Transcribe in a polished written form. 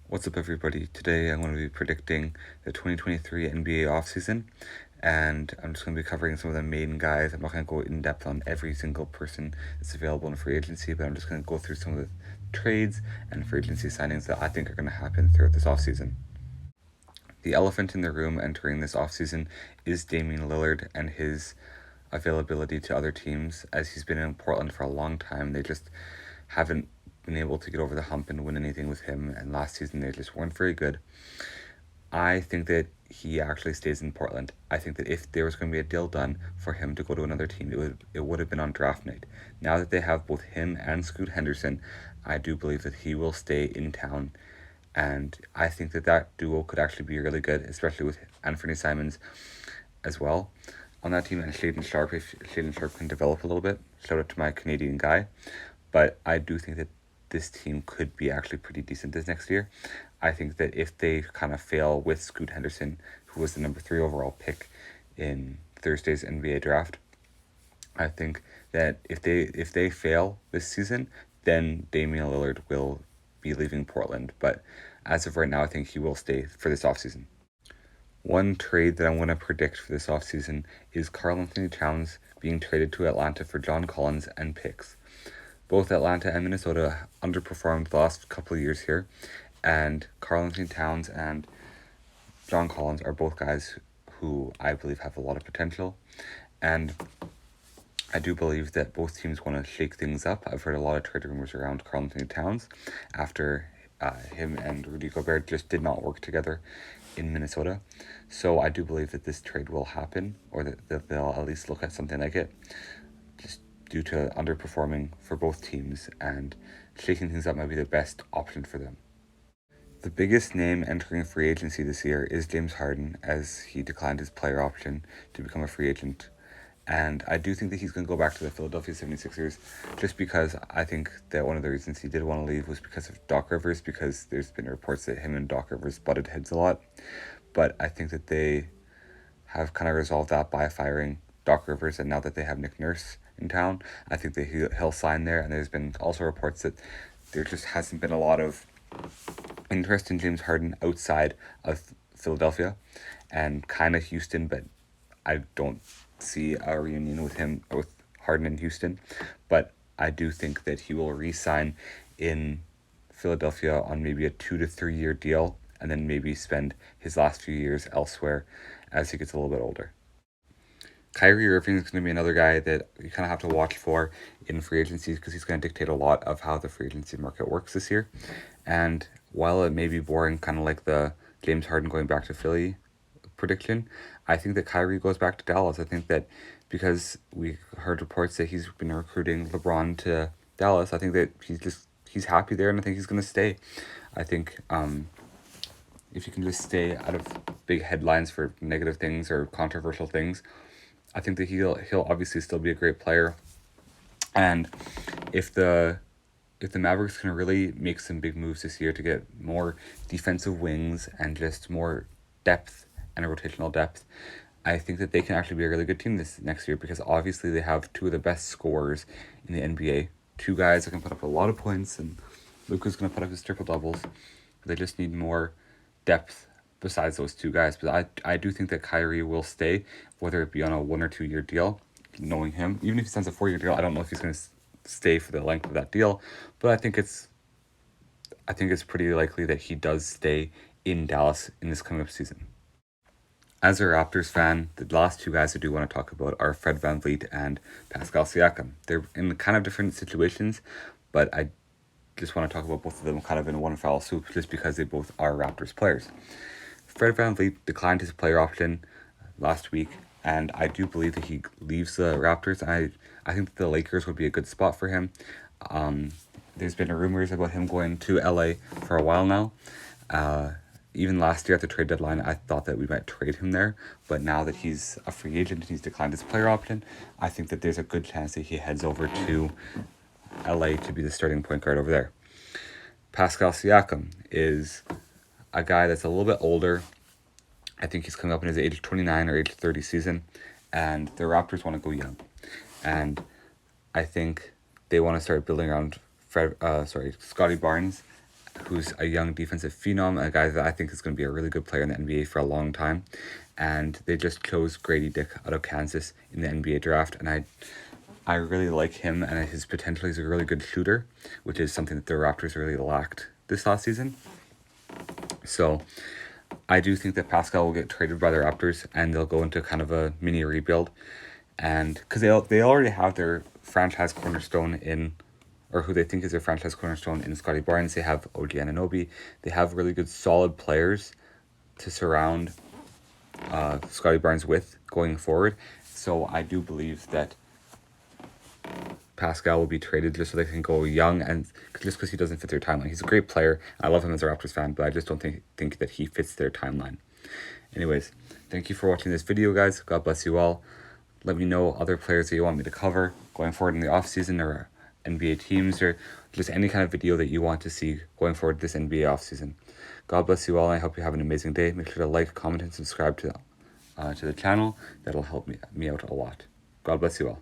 What's up, everybody? Today I'm going to be predicting the 2023 NBA offseason, and I'm just going to be covering some of the main guys. I'm not going to go in depth on every single person that's available in free agency, but I'm just going to go through some of the trades and free agency signings that I think are going to happen throughout this offseason. The elephant in the room entering this offseason is Damian Lillard and his availability to other teams, as he's been in Portland for a long time. They just haven't been able to get over the hump and win anything with him, and last season they just weren't very good. I think that he actually stays in Portland. I think that if there was going to be a deal done for him to go to another team, it would have been on draft night. Now that they have both him and Scoot Henderson, I do believe that he will stay in town, and I think that that duo could actually be really good, especially with Anthony Simons as well on that team, and Shaden Sharp. If Shaden Sharp can develop a little bit, shout out to my Canadian guy. But I do think that this team could be actually pretty decent this next year. I think that if they kind of fail with Scoot Henderson, who was the number 3 overall pick in Thursday's NBA draft, I think that if they fail this season, then Damian Lillard will be leaving Portland. But as of right now, I think he will stay for this offseason. One trade that I want to predict for this offseason is Karl-Anthony Towns being traded to Atlanta for John Collins and picks. Both Atlanta and Minnesota underperformed the last couple of years here, and Karl-Anthony Towns and John Collins are both guys who I believe have a lot of potential, and I do believe that both teams want to shake things up. I've heard a lot of trade rumors around Karl-Anthony Towns after him and Rudy Gobert just did not work together in Minnesota. So I do believe that this trade will happen, or that they'll at least look at something like it, just due to underperforming for both teams, and shaking things up might be the best option for them. The biggest name entering free agency this year is James Harden, as he declined his player option to become a free agent. And I do think that he's going to go back to the Philadelphia 76ers, just because I think that one of the reasons he did want to leave was because of Doc Rivers, because there's been reports that him and Doc Rivers butted heads a lot. But I think that they have kind of resolved that by firing Doc Rivers, and now that they have Nick Nurse in town, I think that he'll sign there. And there's been also reports that there just hasn't been a lot of interest in James Harden outside of Philadelphia and kind of Houston, but I don't see a reunion with him, with Harden in Houston. But I do think that he will re-sign in Philadelphia on maybe a 2 to 3 year deal, and then maybe spend his last few years elsewhere as he gets a little bit older. Kyrie Irving is going to be another guy that you kind of have to watch for in free agency, because he's going to dictate a lot of how the free agency market works this year. And while it may be boring, kind of like the James Harden going back to Philly prediction, I think that Kyrie goes back to Dallas. I think that because we heard reports that he's been recruiting LeBron to Dallas, I think that he's happy there, and I think he's going to stay. I think if you can just stay out of big headlines for negative things or controversial things, I think that he'll obviously still be a great player. And if the Mavericks can really make some big moves this year to get more defensive wings and just more depth and rotational depth, I think that they can actually be a really good team this next year, because obviously they have two of the best scorers in the NBA. Two guys that can put up a lot of points, and Luka's going to put up his triple doubles. They just need more depth besides those two guys. But I do think that Kyrie will stay, whether it be on a 1 or 2 year deal. Knowing him, even if he signs a 4 year deal, I don't know if he's going to stay for the length of that deal. But I think it's pretty likely that he does stay in Dallas in this coming up season. As a Raptors fan, the last two guys I do want to talk about are Fred VanVleet and Pascal Siakam. They're in kind of different situations, but I just want to talk about both of them kind of in one foul swoop, just because they both are Raptors players. Fred VanVleet declined his player option last week, and I do believe that he leaves the Raptors. I think that the Lakers would be a good spot for him. There's been rumors about him going to LA for a while now. Even last year at the trade deadline, I thought that we might trade him there. But now that he's a free agent and he's declined his player option, I think that there's a good chance that he heads over to LA to be the starting point guard over there. Pascal Siakam is a guy that's a little bit older. I think he's coming up in his age 29 or age 30 season, and the Raptors want to go young. And I think they want to start building around Scotty Barnes who's a young defensive phenom, a guy that I think is going to be a really good player in the NBA for a long time. And they just chose Grady Dick out of Kansas in the NBA draft, and I really like him and his potential. He's a really good shooter, which is something that the Raptors really lacked this last season. So I do think that Pascal will get traded by the Raptors, and they'll go into kind of a mini rebuild. And because they already have their franchise cornerstone in, or who they think is their franchise cornerstone in Scotty Barnes. They have OG Anunoby. They have really good, solid players to surround Scotty Barnes with going forward. So I do believe that Pascal will be traded just so they can go young, and just because he doesn't fit their timeline. He's a great player. I love him as a Raptors fan, but I just don't think that he fits their timeline. Anyways, thank you for watching this video, guys. God bless you all. Let me know other players that you want me to cover going forward in the offseason, or NBA teams, or just any kind of video that you want to see going forward this NBA offseason. God bless you all, and I hope you have an amazing day. Make sure to like, comment, and subscribe to the channel. That'll help me out a lot. God bless you all.